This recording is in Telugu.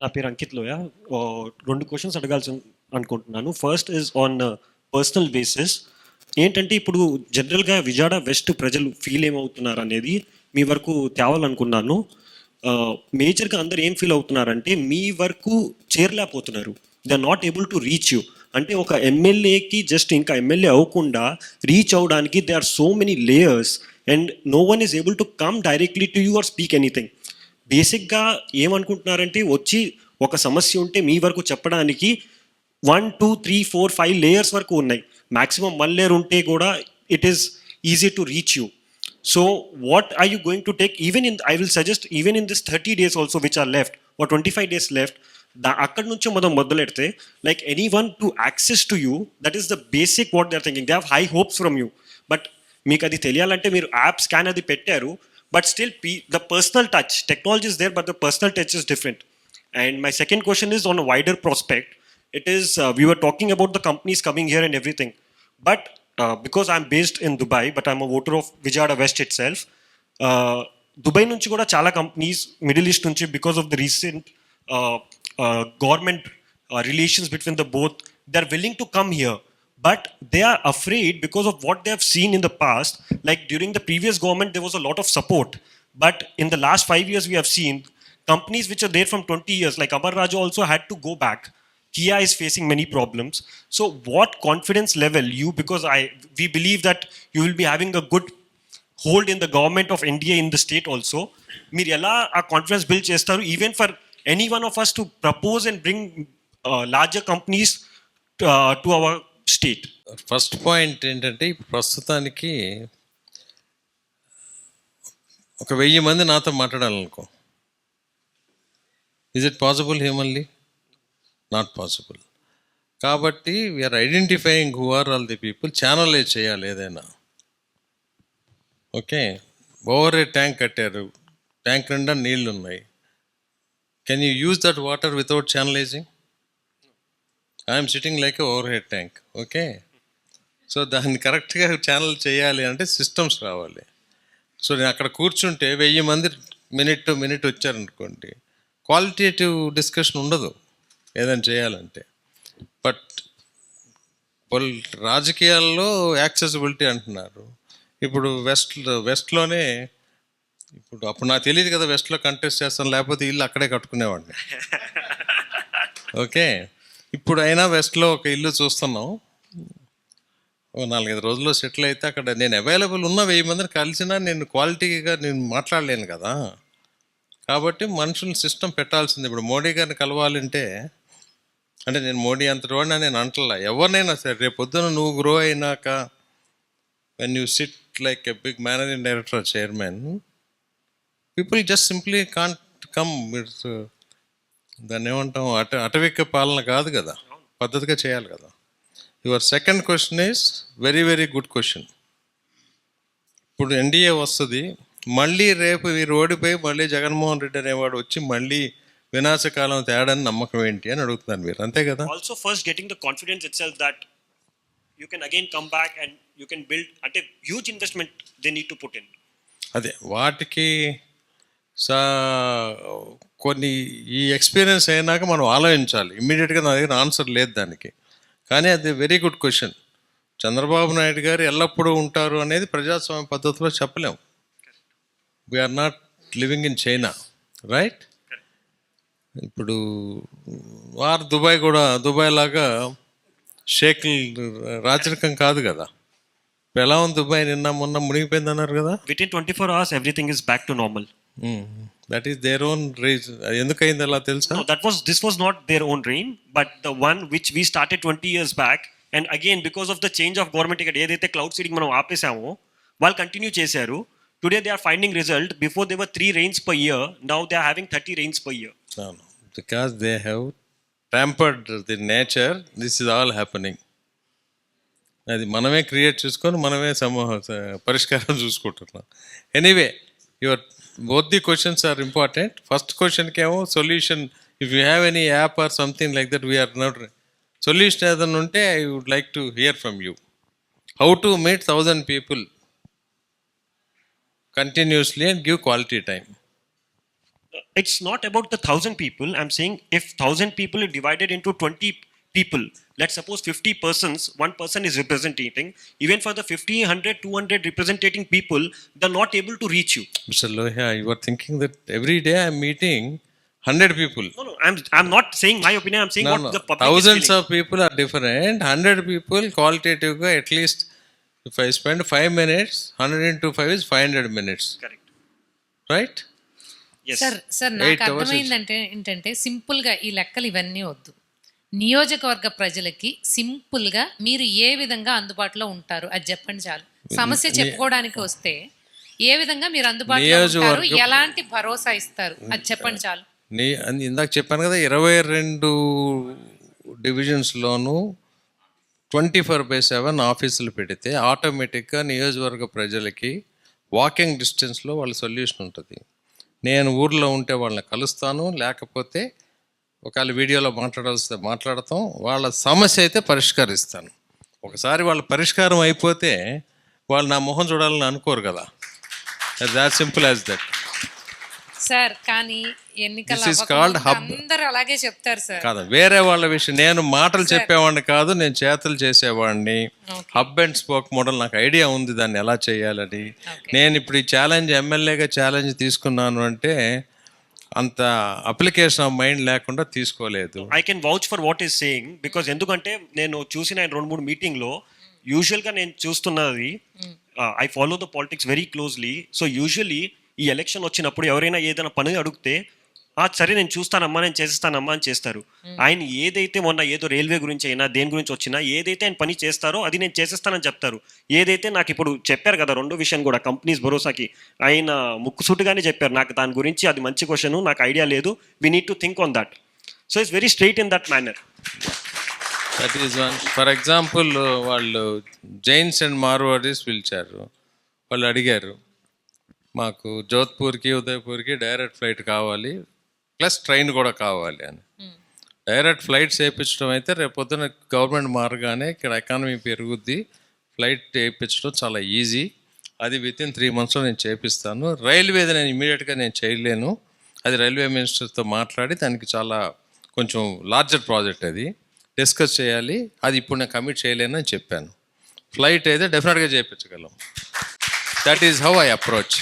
నా పేరు అంకిత్ లోయ. 2 క్వెషన్స్ అనుకుంటున్నాను. First is on personal basis. ఏంటంటే ఇప్పుడు జనరల్‌గా విజయవాడ వెస్ట్ ప్రజలు ఫీల్ ఏమవుతున్నారనేది మీ వరకు తేవాలనుకున్నాను. మేజర్‌గా అందరూ ఏం ఫీల్ అవుతున్నారంటే మీ వరకు చేరలేకపోతున్నారు. They are not able to reach you. అంటే ఒక ఎమ్మెల్యేకి జస్ట్ ఇంకా ఎమ్మెల్యే అవ్వకుండా రీచ్ అవ్వడానికి there are so many layers and no one is able to come directly to you or speak anything. బేసిక్గా ఏమనుకుంటున్నారంటే వచ్చి ఒక సమస్య ఉంటే మీ వరకు చెప్పడానికి 1 2 3 4 5 లేయర్స్ వరకు ఉన్నాయి. మ్యాక్సిమం 1 లేయర్ ఉంటే కూడా it is easy to reach you. So what are you going to take even in I will suggest even in this 30 days also which are left or 25 days left, అక్కడి నుంచి మనం మొదలెడితే like anyone to access to you, that is the basic what they are thinking. They have high hopes from you. But మీకు అది తెలియాలంటే మీరు యాప్ స్కాన్ అది పెట్టారు. But still, the personal touch, technology is there, but the personal touch is different. And my second question is on a wider prospect. It is, we were talking about the companies coming here and everything. But because I'm based in Dubai, but I'm a voter of Vijayawada West itself, Dubai nunchi kuda chala companies, Middle East nunchi, because of the recent government relations between the both, they're willing to come here. But they are afraid because of what they have seen in the past. Like during the previous government, there was a lot of support. But in the last 5 years, we have seen companies which are there from 20 years, like Amar Raja also had to go back. Kia is facing many problems. So what confidence level you, because we believe that you will be having a good hold in the government of India in the state also. Meer ela a confidence build chestaru even for any one of us to propose and bring larger companies to our state. First point ఏంటంటే ఇప్పుడు ప్రస్తుతానికి ఒక 1000 మంది నాతో మాట్లాడాలనుకో, is it possible humanly? Not possible. కాబట్టి we are identifying who are all the people. Channel చేయాలి ఏదైనా. ఓకే, ఓవర్ ఏ ట్యాంక్ కట్టారు, ట్యాంక్ నిండా నీళ్ళు ఉన్నాయి. Can you use that water without channelising? I'm sitting like a overhead tank. Okay, so దాన్ని కరెక్ట్గా ఛానల్ చేయాలి అంటే సిస్టమ్స్ రావాలి. సో నేను అక్కడ కూర్చుంటే 1000 మంది మినిట్ టు మినిట్ వచ్చారనుకోండి, క్వాలిటేటివ్ డిస్కషన్ ఉండదు ఏదైనా చేయాలంటే. బట్ రాజకీయాల్లో యాక్సెసిబిలిటీ అంటున్నారు. ఇప్పుడు వెస్ట్లోనే ఇప్పుడు అప్పుడు నాకు తెలియదు కదా వెస్ట్లో కంటెస్ట్ చేస్తాను, లేకపోతే ఇల్లు అక్కడే కట్టుకునేవాడిని. ఓకే, ఇప్పుడు అయినా వెస్ట్లో ఒక ఇల్లు చూస్తున్నాం. 4-5 రోజుల్లో సెటిల్ అయితే అక్కడ నేను అవైలబుల్ ఉన్న 1000 మందిని కలిసినా నేను క్వాలిటీగా నేను మాట్లాడలేను కదా. కాబట్టి మనుషులు సిస్టమ్ పెట్టాల్సింది. ఇప్పుడు మోడీ గారిని కలవాలంటే, అంటే నేను మోడీ అంతటి వాడినా నేను అంటలా, ఎవరినైనా సరే రేపు పొద్దున నువ్వు గ్రో అయినాక when you sit like a big managing director chairman, people just simply can't come. దాన్ని ఏమంటాం, అటవిక పాలన కాదు కదా, పద్ధతిగా చేయాలి కదా. Your second question is very very good question. ఇప్పుడు ఎన్డీఏ వస్తుంది, మళ్ళీ రేపు వీరు ఓడిపోయి మళ్ళీ జగన్మోహన్ రెడ్డి అనేవాడు వచ్చి మళ్ళీ వినాశకాలం తేడని నమ్మకం ఏంటి అని అడుగుతున్నారు మీరు, అంతే కదా? Also first getting the confidence itself that you can again come back and you can build, అంటే huge investment they need to put in. అదే వాటికి కొన్ని ఈ ఎక్స్పీరియన్స్ అయినాక మనం ఆలోచించాలి. ఇమ్మీడియట్గా నా దగ్గర ఆన్సర్ లేదు దానికి. కానీ అది very good question. Chandrababu Naidu garu ఎల్లప్పుడూ ఉంటారు అనేది ప్రజాస్వామ్య పద్ధతిలో చెప్పలేము. We are not living in China, right? ఇప్పుడు దుబాయ్ కూడా దుబాయ్ లాగా షేక్లు రాచరికం కాదు కదా. ఇప్పుడు ఎలా ఉంది దుబాయ్? నిన్న మొన్న మునిగిపోయింది అన్నారు కదా. Within 24 hours everything is back to normal. That is their own reason. ఎందుకైంది అలా తెలుసా? This was not their own reign, but the one which we started 20 years back, and again because of the change of government, ఇక్కడ ఏదైతే క్లౌడ్ సీడింగ్ మనం ఆపేసామో వాళ్ళు కంటిన్యూ చేశారు. Today they are finding result. Before there were 3 rains per year, now they are having 30 rains per year. No, because they have tampered the nature, this is all happening. అది మనమే క్రియేట్ చేసుకొని మనమే పరిష్కారం చూసుకుంటున్నాం. Anyway, your both the questions are important. First question కేమో solution, if you have any app or something like that, we are not solution ఏదైనా ఉంటే I would like to hear from you. How to meet 1000 people continuously and give quality time. it's not about the 1,000 people. I'm saying if 1,000 people are divided into 20 people, let's suppose 50 persons, one person is representing. Even for the 50, 100, 200 representing people, they're not able to reach you. Mr. Lohia, you are thinking that every day I'm meeting 100 people. No, I'm not saying my opinion. I'm saying No, what no. the public Thousands is feeling. of people are different. 100 people qualitative, at least if I spend 5 minutes, 100 into 5 is 500 minutes. Correct. Right? Yes. Sir 8 నాకు hours అర్థమైందంటే ఏంటంటే సింపుల్గా ఈ లెక్కలు ఇవన్నీ వద్దు. నియోజకవర్గ ప్రజలకి సింపుల్గా మీరు ఏ విధంగా అందుబాటులో ఉంటారు అది చెప్పండి చాలు. సమస్య చెప్పుకోవడానికి వస్తే ఏ విధంగా మీరు అందుబాటులో ఉంటారు, ఎలాంటి భరోసా ఇస్తారు అది చెప్పండి చాలు. ఇందాక చెప్పాను కదా 22 డివిజన్స్లోనూ 24/7 ఆఫీసులు పెడితే ఆటోమేటిక్గా నియోజకవర్గ ప్రజలకి వాకింగ్ డిస్టెన్స్లో వాళ్ళ సొల్యూషన్ ఉంటుంది. నేను ఊర్లో ఉంటే వాళ్ళని కలుస్తాను, లేకపోతే ఒకవేళ వీడియోలో మాట్లాడాల్సి మాట్లాడతాం, వాళ్ళ సమస్య అయితే పరిష్కరిస్తాను. ఒకసారి వాళ్ళ పరిష్కారం అయిపోతే వాళ్ళు నా మొహం చూడాలని అనుకోరు కదా. That simple as that. Sir కానీ ఎన్నికల This is called hub. అందరూ అలాగే చెప్తారు సార్. కాదు, వేరే వాళ్ళ విషయం. నేను మాటలు చెప్పేవాడిని కాదు, నేను చేతలు చేసేవాడిని. హబ్ అండ్ స్పోక్ మోడల్ నాకు ఐడియా ఉంది దాన్ని ఎలా చేయాలని. నేను ఇప్పుడు ఈ ఛాలెంజ్ ఎమ్మెల్యేగా ఛాలెంజ్ తీసుకున్నాను అంటే అంత అప్లికేషన్ ఆఫ్ మైండ్ లేకుండా తీసుకోలేదు. I can vouch for what is saying because ఎందుకంటే నేను చూసిన 2-3 మీటింగ్లో యూజువల్గా నేను చూస్తున్నది I follow the politics very closely. So usually ఈ ఎలక్షన్ వచ్చినప్పుడు ఎవరైనా ఏదైనా పని అడిగితే సరే నేను చూస్తానమ్మా, నేను చేస్తానమ్మా అని చేస్తారు. ఆయన ఏదైతే మొన్న ఏదో రైల్వే గురించి అయినా దేని గురించి వచ్చినా ఏదైతే ఆయన పని చేస్తారో అది నేను చేసేస్తానని చెప్తారు. ఏదైతే నాకు ఇప్పుడు చెప్పారు కదా రెండో విషయం కూడా కంపెనీస్ భరోసాకి ఆయన ముక్కుసూటుగానే చెప్పారు, నాకు దాని గురించి అది మంచి క్వశ్చన్, నాకు ఐడియా లేదు, we need to think on that. So it's very straight in that manner. That is one. For example వాళ్ళు జైన్స్ అండ్ మార్వాడీస్ పిలిచారు. వాళ్ళు అడిగారు మాకు జోధ్పూర్కి ఉదయ్పూర్కి డైరెక్ట్ ఫ్లైట్ కావాలి, ప్లస్ ట్రైన్ కూడా కావాలి అని. డైరెక్ట్ ఫ్లైట్స్ వేయించడం అయితే రేపొద్దున గవర్నమెంట్ మారగానే ఇక్కడ ఎకానమీ పెరుగుద్ది, ఫ్లైట్ వేయించడం చాలా ఈజీ. అది వితిన్ 3 monthsలో నేను చేపిస్తాను. రైల్వేది నేను ఇమీడియట్గా నేను చేయలేను, అది రైల్వే మినిస్టర్తో మాట్లాడి దానికి చాలా కొంచెం లార్జర్ ప్రాజెక్ట్ అది డిస్కస్ చేయాలి, అది ఇప్పుడు నేను కమిట్ చేయలేను అని చెప్పాను. ఫ్లైట్ అయితే డెఫినెట్గా చేయించగలం. That is how I approach.